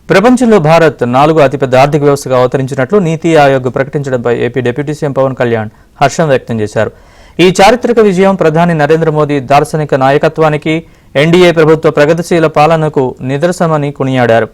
ప్రపంచంలో భారత్ 4వ అతిపెద్ద ఆర్థిక వ్యవస్థగా అవతరించినట్లు నీతి ఆయోగ్ ప్రకటించడంపై AP deputy CM Pawan Kalyan హర్షం వ్యక్తం చేశారు. ఈ చారిత్రక విజయం ప్రధాని నరేంద్ర మోదీ దార్శనిక నాయకత్వానికి, ఎన్డీఏ ప్రభుత్వ ప్రగతిశీల పాలనకు నిదర్శనమని కొనియాడారు.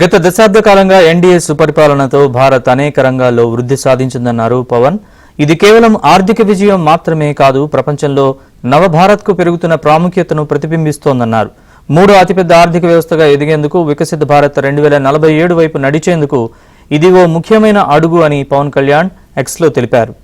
గత దశాబ్ద కాలంగా ఎన్డీఏ సుపరిపాలనతో భారత్ అనేక రంగాల్లో వృద్ధి సాధించిందన్నారు పవన్. ఇది కేవలం ఆర్థిక విజయం మాత్రమే కాదు, ప్రపంచంలో నవభారత్కు పెరుగుతున్న ప్రాముఖ్యతను ప్రతిబింబిస్తోందన్నారు. 3వ అతిపెద్ద ఆర్థిక వ్యవస్థగా ఎదిగేందుకు, వికసిత భారత్ 2047 వైపు నడిచేందుకు ఇది ఓ ముఖ్యమైన అడుగు అని పవన్ కళ్యాణ్ ఎక్స్లో తెలిపారు.